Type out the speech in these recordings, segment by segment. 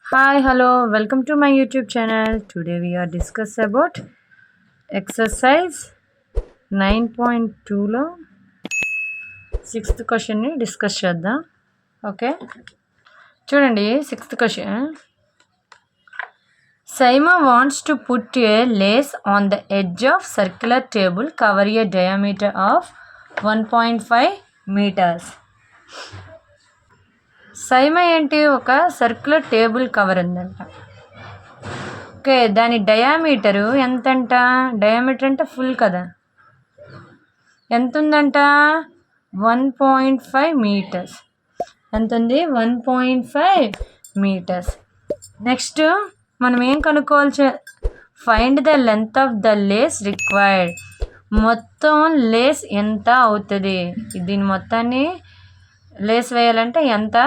Hi, hello, welcome to my YouTube channel. Today we are discuss about exercise 9.2 లో 6th question ని discuss చేద్దాం. Okay, చూడండి 6th question. Saima wants to put a lace on the edge of circular table cover a diameter of 1.5 meters. SIIMA ఏంటి, ఒక circular table cover ఉందంట. Okay, దాని diameter ఎంతంట? Diameter అంటే full కదా, ఎంత ఉందంట? 1.5 మీటర్స్. ఎంత ఉంది? 1.5 మీటర్స్. నెక్స్ట్ మనం ఏం కనుక్కోవాలి? Find the length of the lace required. మొత్తం లేస్ ఎంత అవుతుంది? దీని మొత్తాన్ని లేస్ వేయాలంటే ఎంత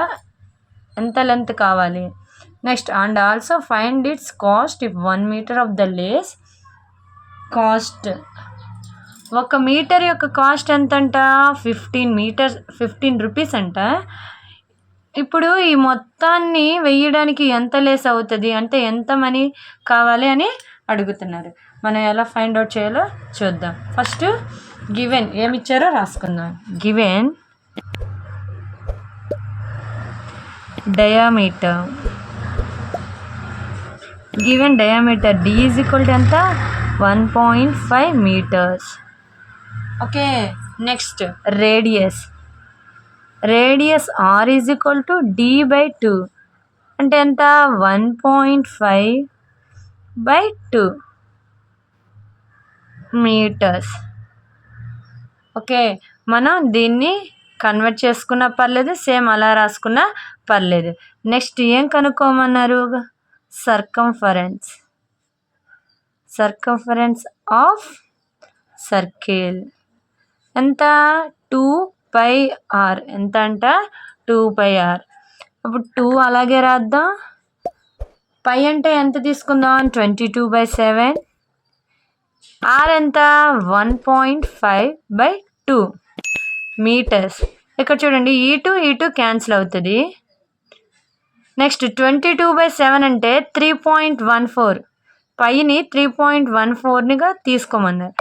లెంత్ కావాలి? Next and also find its cost if 1 metre of the lace cost. 1 metre యొక్క కాస్ట్ ఎంతంట? 15 రూపీస్ అంట. ఇప్పుడు ఈ మొత్తాన్ని వేయడానికి ఎంత లేస్ అవుతుంది అంటే ఎంత మనీ కావాలి అని అడుగుతున్నారు. మనం ఎలా ఫైండ్ అవుట్ చేయాలో చూద్దాం. ఫస్ట్ గివెన్ ఏమిచ్చారో రాసుకుందాం. Given diameter, given diameter D is equal to ఎంత? 1.5 metres. Okay, next radius R is equal to D/2 అంటే ఎంత? 1.5/2 మీటర్స్. ఓకే, మనం దీన్ని కన్వర్ట్ చేసుకున్నా పర్లేదు, సేమ్ అలా రాసుకున్నా పర్లేదు. నెక్స్ట్ ఏం కనుక్కోమన్నారు? సర్కంఫరెన్స్ ఆఫ్ సర్కిల్ ఎంత? 2πr. ఎంత అంట? 2πr. అప్పుడు 2 అలాగే రాద్దాం. పై అంటే ఎంత తీసుకుందాం? 22/7. r ఎంత? 1.5/2 మీటర్స్. ఇక్కడ చూడండి, ఈ టూ క్యాన్సిల్ అవుతుంది. నెక్స్ట్ 22/7 అంటే 3.14. పైని 3.14గా తీసుకోమన్నారు.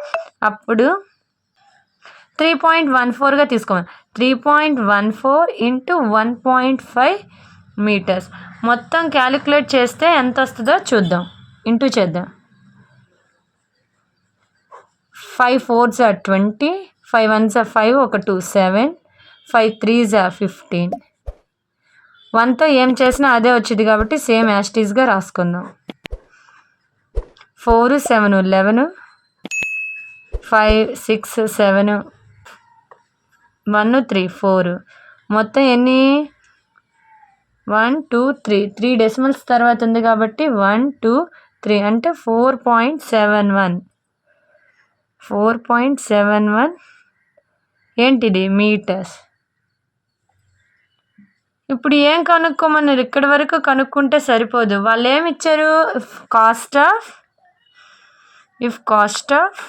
అప్పుడు 3.14గా తీసుకోమన్నారు. 3.14 ఇంటూ 1.5 మీటర్స్. మొత్తం క్యాలిక్యులేట్ చేస్తే ఎంత వస్తుందో చూద్దాం. ఇంటూ చేద్దాం. 5 4s are 20, 5 1s are 5, 1 2 7, 5 3s are 15. 1తో ఏం చేసినా అదే వచ్చింది కాబట్టి సేమ్ యాస్టీస్గా రాసుకుందాం. 4 7 11, 5 6 7, 1 3 4. మొత్తం ఎన్ని? 1 2 3. 3 డెసిమల్స్ తర్వాత ఉంది కాబట్టి 1 2 3 అంటే 4.71 ఏంటిది? మీటర్స్. ఇప్పుడు ఏం కనుక్కోమన్నారు? ఇక్కడి వరకు కనుక్కుంటే సరిపోదు. వాళ్ళు ఏమి ఇచ్చారు? If cost of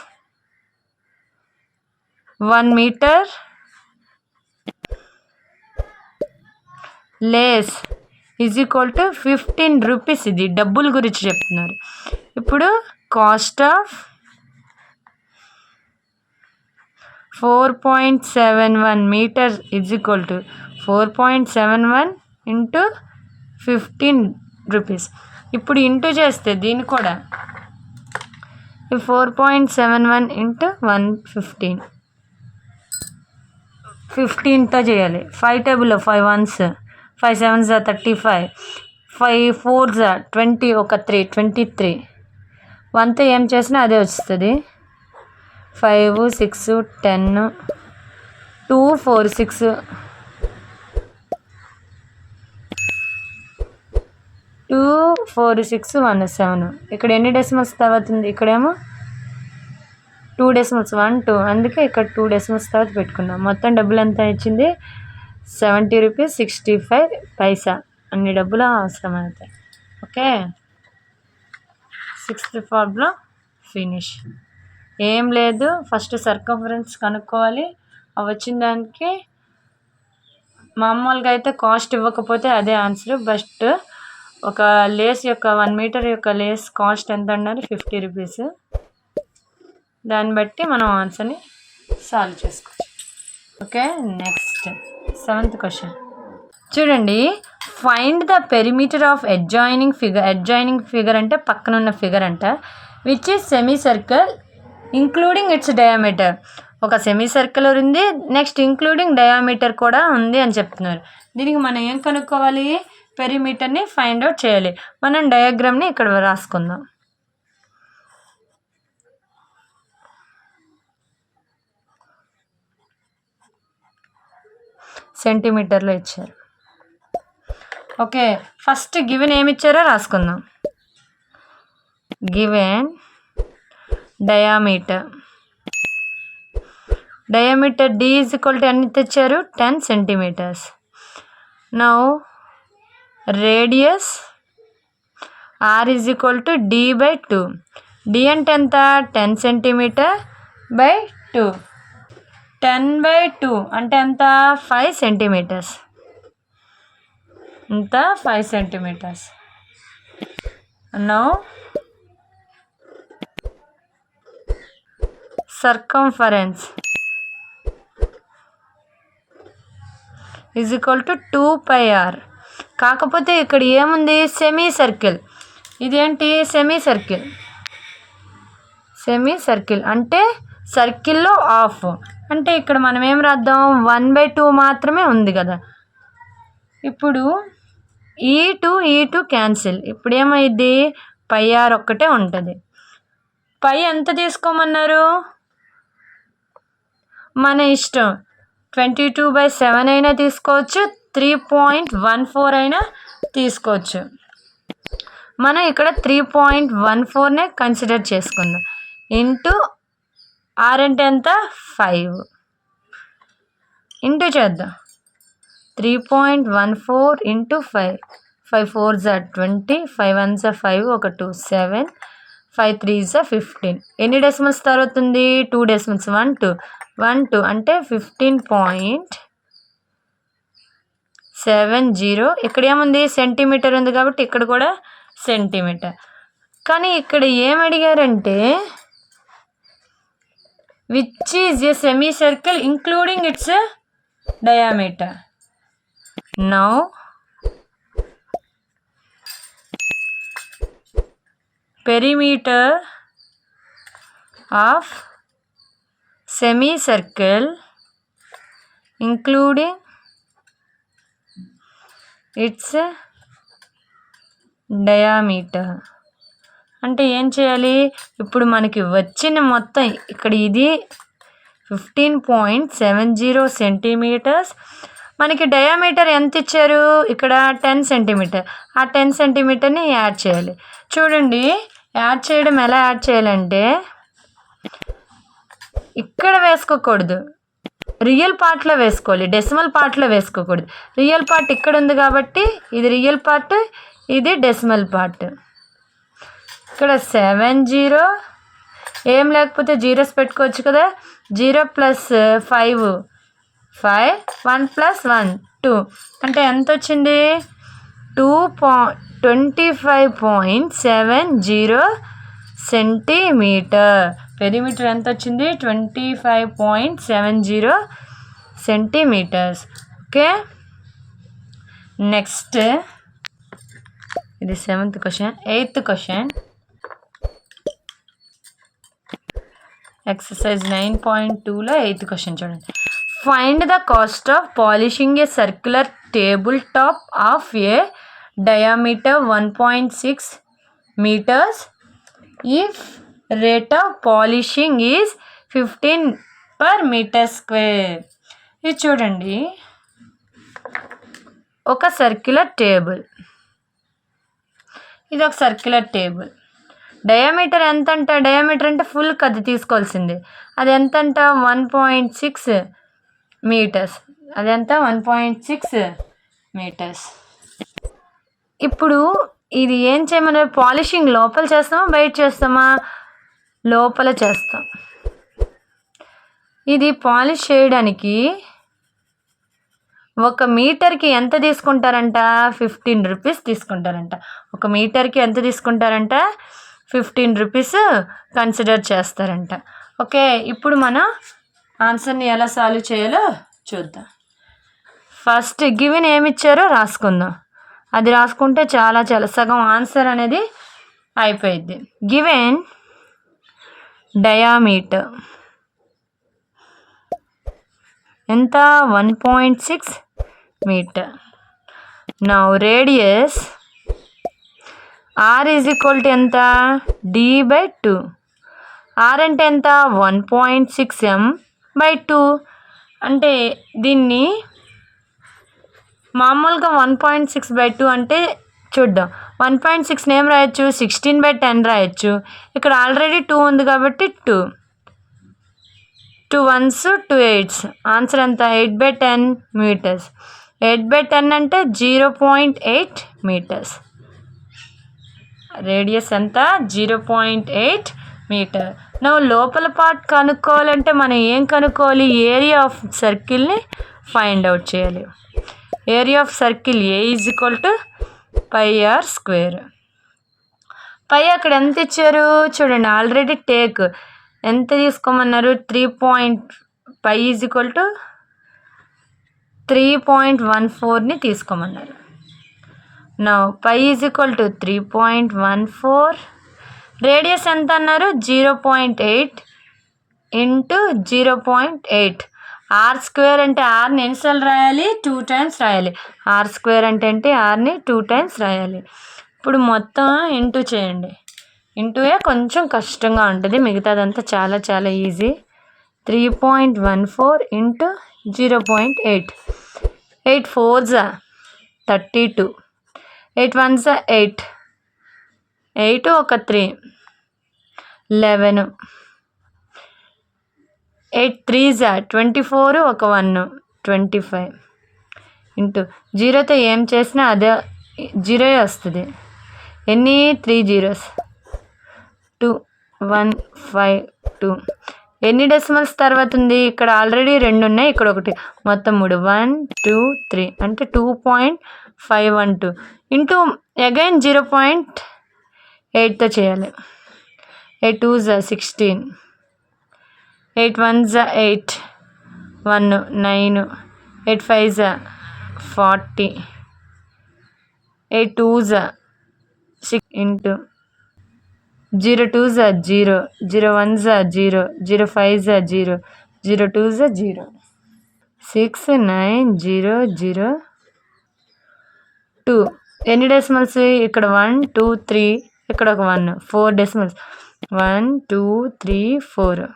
1 metre lace is equal to 15 rupees. ఇది డబ్బుల గురించి చెప్తున్నారు. ఇప్పుడు cost of 4.71 metres is equal to 4.71 into 15 rupees. ఇప్పుడు ఇంటూ చేస్తే దీన్ని కూడా 4.71 ఇంటూ 115. 15తో చేయాలి. 5 టేబుల్లో 5 1s, 5 7s 35, 5 4s 20, 1 3 23. 1తో ఏం చేసినా అదే వస్తుంది. 5 6 10, 2 4 6, 2 4 6 1 7. ఇక్కడ ఎన్ని డెసిమల్స్ తర్వాత ఉంది? ఇక్కడేమో 2 డెసిమల్స్ 1 2, అందుకే ఇక్కడ 2 డెసిమల్స్ తర్వాత పెట్టుకున్నాం. మొత్తం డబ్బులు ఎంత ఇచ్చింది? 70 రూపీస్ 65 పైసా. అన్ని డబ్బులు అవసరం అవుతాయి. Okay, 6th problem finish. ఏం లేదు, ఫస్ట్ సర్కంఫరెన్స్ కనుక్కోవాలి. అవి వచ్చిన దానికి మామూలుగా అయితే కాస్ట్ ఇవ్వకపోతే అదే ఆన్సర్. బెస్ట్ ఒక లేస్ యొక్క 1 మీటర్ యొక్క లేస్ కాస్ట్ ఎంత అన్నారు? 50 రూపీస్. దాన్ని బట్టి మనం ఆన్సర్ని సాల్వ్ చేసుకోవచ్చు. ఓకే, నెక్స్ట్ 7th క్వశ్చన్ చూడండి. Find the perimeter of adjoining figure అంటే పక్కన ఉన్న ఫిగర్ అంట, which is semi circle including its diameter. ఒక సెమీ సర్క్యులర్ ఉంది, నెక్స్ట్ ఇంక్లూడింగ్ డయామీటర్ కూడా ఉంది అని చెప్తున్నారు. దీనికి మనం ఏం కనుక్కోవాలి? పెరిమీటర్ని ఫైండ్ అవుట్ చేయాలి. మనం డయాగ్రామ్ని ఇక్కడ రాసుకుందాం. సెంటీమీటర్లో ఇచ్చారు. ఓకే, ఫస్ట్ గివెన్ ఏమి ఇచ్చారో రాసుకుందాం. Given diameter d is equal to ఎంత తెచ్చారు? 10 centimeters. Now radius r is equal to d by 2. d అంటే ఎంత? 10 centimeter by 2. 10 by 2 అంటే ఎంత? 5 centimeters. ఎంత? 5 centimeters. Now circumference is equal to 2πr. కాకపోతే ఇక్కడ ఏముంది? Semi circle. ఇదేంటి? సెమీ సర్కిల్ అంటే సర్కిల్లో హాఫ్. అంటే ఇక్కడ మనం ఏం రాద్దాం? 1/2 మాత్రమే ఉంది కదా. ఇప్పుడు ఈ2 క్యాన్సిల్. ఇప్పుడు ఏమైంది? πr ఒక్కటే ఉంటుంది. పై ఎంత తీసుకోమన్నారు? మన ఇష్టం. 22/7 అయినా తీసుకోవచ్చు, 3.14 అయినా తీసుకోవచ్చు. మనం ఇక్కడ 3.14నే కన్సిడర్ చేసుకుందాం. ఇంటూ ఆర్ అంటే ఎంత? 5 ఇంటూ చేద్దాం. 3.14 into 5. 5 4s are 20, 5 1s are 5, ఒక 2 7, 5 3s are 15. ఎన్ని డెసిమల్స్ తర్వాత ఉంది? 2 డెసిమల్స్. 1 2 అంటే 15.70. ఇక్కడ ఏముంది? సెంటీమీటర్ ఉంది కాబట్టి ఇక్కడ కూడా సెంటీమీటర్. కానీ ఇక్కడ ఏం అడిగారంటే which is a semicircle including its diameter. Now perimeter of semicircle including its diameter. అంటే ఏం చేయాలి? ఇప్పుడు మనకి వచ్చిన మొత్తం ఇక్కడ ఇది 15.70 సెంటీమీటర్స్. మనకి డయామీటర్ ఎంత ఇచ్చారు? ఇక్కడ 10 సెంటీమీటర్. ఆ 10 సెంటీమీటర్ని యాడ్ చేయాలి. చూడండి, యాడ్ చేయడం ఎలా యాడ్ చేయాలంటే ఇక్కడ వేసుకోకూడదు, రియల్ పార్ట్లో వేసుకోవాలి. డెసిమల్ పార్ట్లో వేసుకోకూడదు. రియల్ పార్ట్ ఇక్కడ ఉంది కాబట్టి ఇది రియల్ పార్ట్, ఇది డెసిమల్ పార్ట్. ఇక్కడ 70 ఏం లేకపోతే జీరోస్ పెట్టుకోవచ్చు కదా. 0 + 5 5, 1 + 1 2 అంటే ఎంత వచ్చింది? 25.70 సెంటీమీటర్. పెరిమీటర్ ఎంత వచ్చింది? 25.70 సెంటీమీటర్స్. ఓకే, నెక్స్ట్ ఇది 7th question. 8th question exercise 9.2లో 8th క్వశ్చన్ చూడండి. Find the cost of polishing a circular table top of a diameter 1.6 meters if rate of polishing is 15 per meter square. ఇది చూడండి, ఒక circular table. ఇది ఒక circular table. Diameter ఎంత అంట? Diameter అంటే ఫుల్ కది తీసుకోవాల్సింది. అది ఎంత అంట? 1.6 meters. అదెంత? 1.6 meters. ఇప్పుడు ఇది ఏం చేయమన్నారు? పాలిషింగ్ లోపల చేస్తామా బయట చేస్తామా? లోపల చేస్తాం. ఇది పాలిష్ చేయడానికి ఒక మీటర్కి ఎంత తీసుకుంటారంట? 15 రూపీస్ తీసుకుంటారంట. ఒక మీటర్కి ఎంత తీసుకుంటారంట? 15 రూపీస్ కన్సిడర్ చేస్తారంట. ఓకే, ఇప్పుడు మనం ఆన్సర్ని ఎలా సాల్వ్ చేయాలో చూద్దాం. ఫస్ట్ గివెన్ ఏమి ఇచ్చారో రాసుకుందాం. అది రాసుకుంటే చాలా సగం ఆన్సర్ అనేది అయిపోయింది. గివెన్ డయామీటర్ ఎంత? 1.6 metre. Now radius r is equal to ఎంత? d/2. ఆర్ అంటే ఎంత? 1.6 m/2. అంటే దీన్ని మామూలుగా 1.6/2 అంటే చూద్దాం. 1.6 ఏం రాయొచ్చు? 16/10 రాయొచ్చు. ఇక్కడ ఆల్రెడీ 2 ఉంది కాబట్టి 2 1s 2 8s. ఆన్సర్ ఎంత? 8/10 మీటర్స్. 8/10 అంటే 0.8 మీటర్స్. రేడియస్ ఎంత? 0.8 మీటర్. నువ్వు లోపల పార్ట్ కనుక్కోవాలంటే మనం ఏం కనుక్కోవాలి? ఏరియా ఆఫ్ సర్కిల్ని ఫైండ్ అవుట్ చేయాలి. Area of circle A is equal to πr². Pi అక్కడ ఎంత ఇచ్చారు చూడండి. ఆల్రెడీ టేక్ ఎంత తీసుకోమన్నారు? 3. π ఈజ్ ఈక్వల్ టు 3.14ని తీసుకోమన్నారు. Now π is equal to 3.14. Radius ఎంత అన్నారు? 0.8 ఇంటూ 0.8. r² అంటే ఆర్ని ఎన్నిసార్లు రాయాలి? 2 times రాయాలి. r² అంటే ఏంటి? ఆర్ని 2 times రాయాలి. ఇప్పుడు మొత్తం ఇంటూ చేయండి. ఇంటూయే కొంచెం కష్టంగా ఉంటుంది, మిగతాదంతా చాలా ఈజీ. 3.14 ఇంటూ 0.8. 8 4s 32. 8 1s 8. 8 ఒక 3 11. 8 3s 24 ఒక 1 25. ఇంటూ 0తో ఏం చేసినా అదే 0 వస్తుంది. ఎన్ని? 3 zeros. 2 1 5 2. ఎన్ని డెసిమల్స్ తర్వాత ఉంది? ఇక్కడ ఆల్రెడీ 2 ఉన్నాయి, ఇక్కడ 1, మొత్తం 3. 1 2 3 అంటే 2.512 ఇంటూ అగైన్ 0.8తో చేయాలి. 8 2s 16. 8 1s 8. 1 9. 8 5s 40. 8 2s 6 into 0 2s 0. 0 1s 0. 0 5s 0. 0 2s 0. 6 9 0 0 2. ఎన్ని డెసిమల్స్? ఇక్కడ 1 2 3, ఇక్కడ ఒక 1. 4 డెసిమల్స్. 1 2 3 4.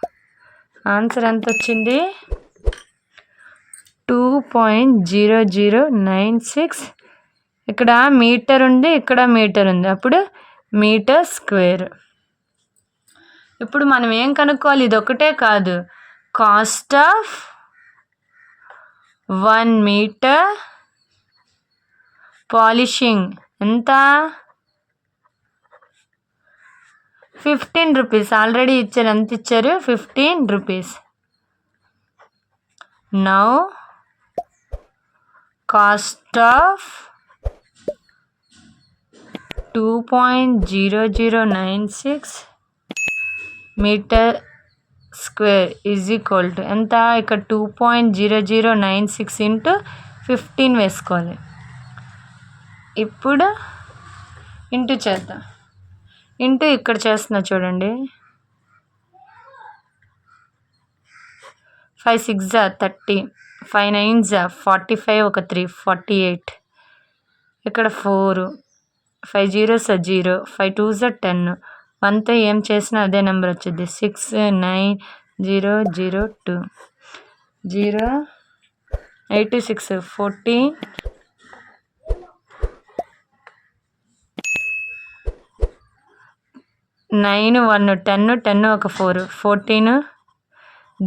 ఆన్సర్ ఎంత వచ్చింది? 2.0096. ఇక్కడ మీటర్ ఉంది, ఇక్కడ మీటర్ ఉంది, అప్పుడు మీటర్ స్క్వేర్. ఇప్పుడు మనం ఏం కనుక్కోవాలి? ఇది ఒకటే కాదు, కాస్ట్ ఆఫ్ 1 మీటర్ పాలిషింగ్ ఎంత? 15 రూపీస్. ఆల్రెడీ ఇచ్చారు. ఎంత ఇచ్చారు? 15 rupees. Now cost of 2.0096 metre square is equal to ఎంత? ఇక్కడ 2.0096 ఇంటూ 15 వేసుకోవాలి. ఇప్పుడు ఇంటూ చేద్దాం. ఇంటూ ఇక్కడ చేస్తున్నా చూడండి. 5 6 30. 5 9s 45 ఒక 3 48. ఇక్కడ 4. 5 zeros 0. 5 2s 10. 1తో ఏం చేసినా అదే నెంబర్ వచ్చింది. 6 9 0 0 2 0 86 14 9 1 10 10 ఒక 4 14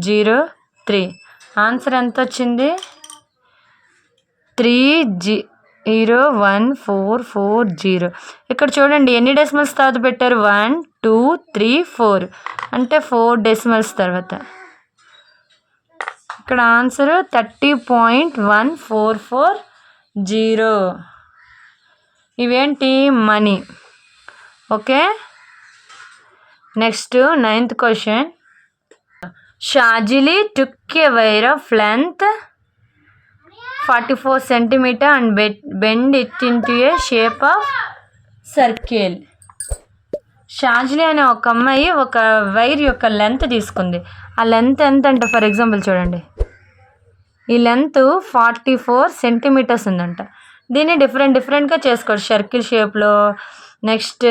0 3. ఆన్సర్ ఎంత వచ్చింది? 30140. ఇక్కడ చూడండి ఎన్ని డెసిమల్స్ తర్వాత పెట్టారు? 1 2 3 4 అంటే 4 డెసిమల్స్ తర్వాత. ఇక్కడ ఆన్సర్ 30.1440. ఇవేంటి money. Okay, next 9th question. Shajili took a wire of length 44 centimeter and bend it into a shape of circle. షాజిలీ అనే ఒక అమ్మాయి ఒక వైర్ యొక్క లెంత్ తీసుకుంది. ఆ లెంత్ ఎంత అంటే, ఫర్ ఎగ్జాంపుల్ చూడండి, ఈ లెంత్ 44 సెంటీమీటర్స్ ఉందంట. దీన్ని డిఫరెంట్గా చేసుకోవచ్చు సర్కిల్ షేప్లో, నెక్స్ట్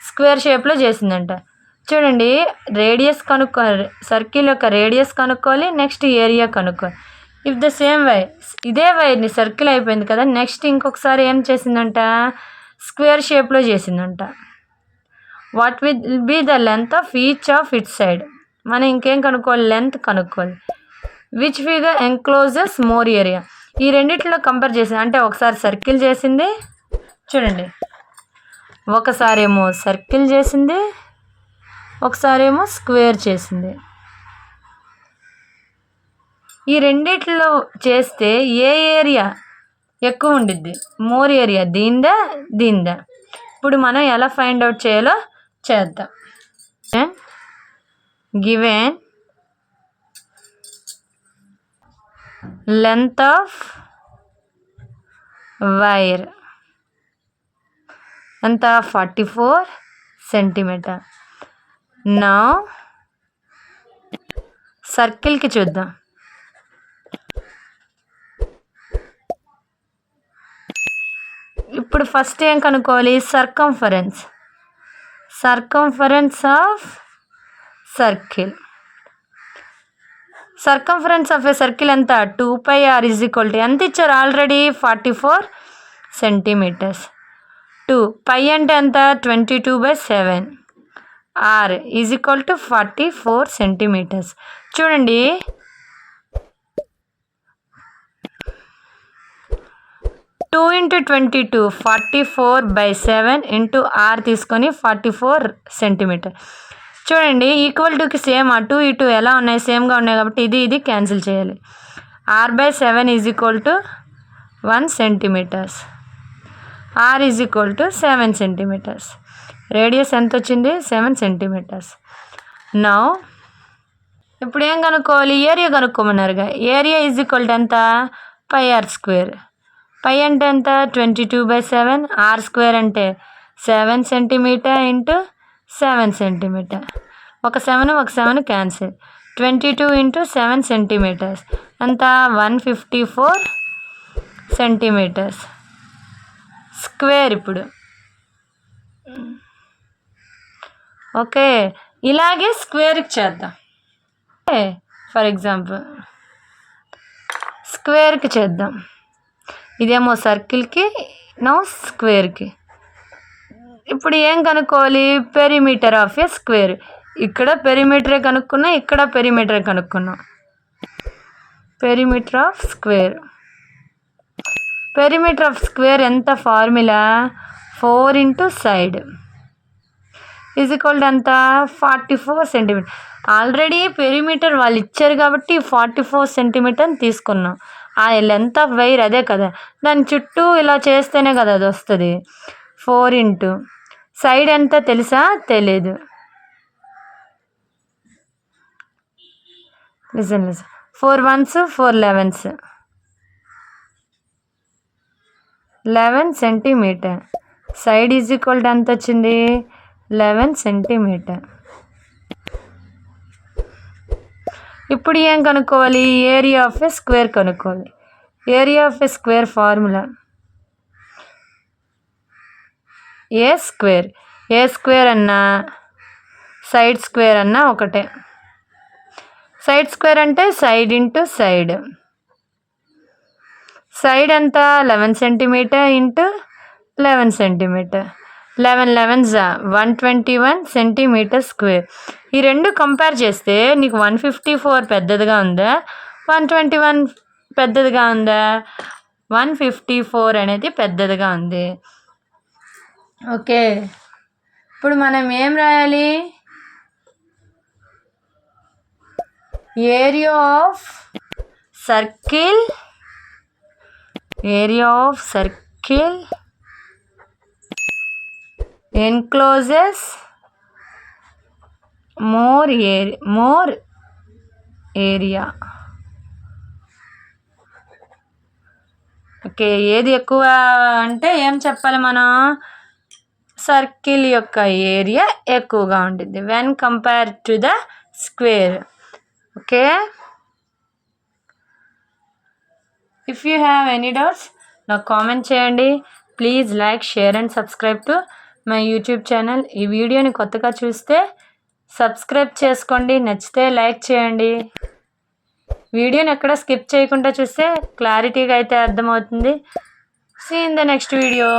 స్క్వేర్ షేప్లో చేసిందంట. చూడండి, రేడియస్ కనుక్కోవాలి, సర్కిల్ యొక్క రేడియస్ కనుక్కోవాలి, నెక్స్ట్ ఏరియా కనుక్కోవాలి. ఇఫ్ ద సేమ్ వై, ఇదే వైర్ని సర్కిల్ అయిపోయింది కదా, నెక్స్ట్ ఇంకొకసారి ఏం చేసిందంట, స్క్వేర్ షేప్లో చేసిందంట. What will be the length of each of it side. మనం ఇంకేం కనుక్కోవాలి, లెంత్ కనుక్కోవాలి. Which figure encloses more area. ఈ రెండిట్లో కంపేర్ చేసింది అంటే, ఒకసారి సర్కిల్ చేసింది చూడండి, ఒకసారి ఏమో సర్కిల్ చేసింది, ఒకసారి ఏమో స్క్వేర్ చేసింది. ఈ రెండిట్లో చేస్తే ఏ ఏరియా ఎక్కువ ఉండిద్ది, మోర్ ఏరియా దీందా. ఇప్పుడు మనం ఎలా ఫైండ్ అవుట్ చేయాలో చేద్దాం. గివెన్ లెంత్ ఆఫ్ వైర్ ఎంత, 44 centimeter. నా సర్కిల్కి చూద్దాం. ఇప్పుడు ఫస్ట్ ఏం కనుక్కోవాలి, circumference of circle. Circumference of a circle ఎంత, 2πr ఎంత ఇచ్చారు ఆల్రెడీ, 44 centimeters. 2 π అంటే ఎంత, 22/7. r = 44 centimeters. చూడండి, 2 × 22 44/7 r తీసుకొని 44 centimeter. చూడండి, ఈక్వల్ టుకి సేమ్, అటు ఇటు ఎలా ఉన్నాయి, సేమ్గా ఉన్నాయి కాబట్టి ఇది క్యాన్సిల్ చేయాలి. r/7 = 1 centimeters. r = 7 centimeters. Radius ఎంత వచ్చింది, 7 centimeters. నౌ ఇప్పుడు ఏం కనుక్కోవాలి, ఏరియా కనుక్కోమన్నారుగా. ఏరియా = ఎంత, πr². π అంటే ఎంత, 22/7. r² అంటే 7 centimeter × 7 centimeter. ఒక 7 క్యాన్సిల్. 22 × 7 centimeters ఎంత, 154 centimeters స్క్వేర్. ఇప్పుడు ఓకే, ఇలాగే స్క్వేర్కి చేద్దాం. ఫర్ ఎగ్జాంపుల్ స్క్వేర్కి చేద్దాం. ఇదేమో సర్కిల్కి, నో స్క్వేర్కి. ఇప్పుడు ఏం కనుక్కోవాలి, పెరిమీటర్ ఆఫ్ ఏ స్క్వేర్. ఇక్కడ పెరిమీటరే కనుక్కున్నా, ఇక్కడ పెరిమీటరే కనుక్కున్నాం. పెరిమీటర్ ఆఫ్ స్క్వేర్ ఎంత, ఫార్ములా 4 × సైడ్ = ఎంత, 44 centimeter. ఆల్రెడీ పెరిమీటర్ వాళ్ళు ఇచ్చారు కాబట్టి 44 centimeter తీసుకున్నాం. ఆ లెంత్ ఆఫ్ వైర్ అదే కదా, దాని చుట్టూ ఇలా చేస్తేనే కదా అది వస్తుంది. 4 × సైడ్ ఎంత తెలుసా, తెలీదు. Listen 4 1s 4 11s 11 centimeter. Side = ఎంత వచ్చింది, 11 centimeter. ఇప్పుడు ఏం కనుక్కోవాలి, ఏరియా ఆఫ్ ఏ స్క్వేర్ కనుక్కోవాలి. Area of A square formula A square అన్నా సైడ్ స్క్వేర్ అన్నా ఒకటే. సైడ్ స్క్వేర్ అంటే సైడ్ × సైడ్. సైడ్ ఎంత, 11 centimeter × 11 centimeter. 11 11s 121 centimeter square. ఈ రెండు కంపేర్ చేస్తే నీకు 154 పెద్దదిగా ఉందా, 121 పెద్దదిగా ఉందా, 154 అనేది పెద్దదిగా ఉంది. ఓకే, ఇప్పుడు మనం ఏం రాయాలి, area of circle encloses more area. Okay, ఏది ఎక్కువ అంటే ఏం చెప్పాలి మనం? సర్కిల్ యొక్క ఏరియా ఎక్కువగా ఉంటుంది when compare to the square. Okay, if you have any doubts నాకు కామెంట్ చేయండి. Please like, share and subscribe to my YouTube channel. ఈ వీడియోని కొత్తగా చూస్తే సబ్స్క్రైబ్ చేసుకోండి, నచ్చితే లైక్ చేయండి. వీడియోని ఎక్కడ స్కిప్ చేయకుండా చూస్తే క్లారిటీగా అయితే అర్థమవుతుంది. See in the next video.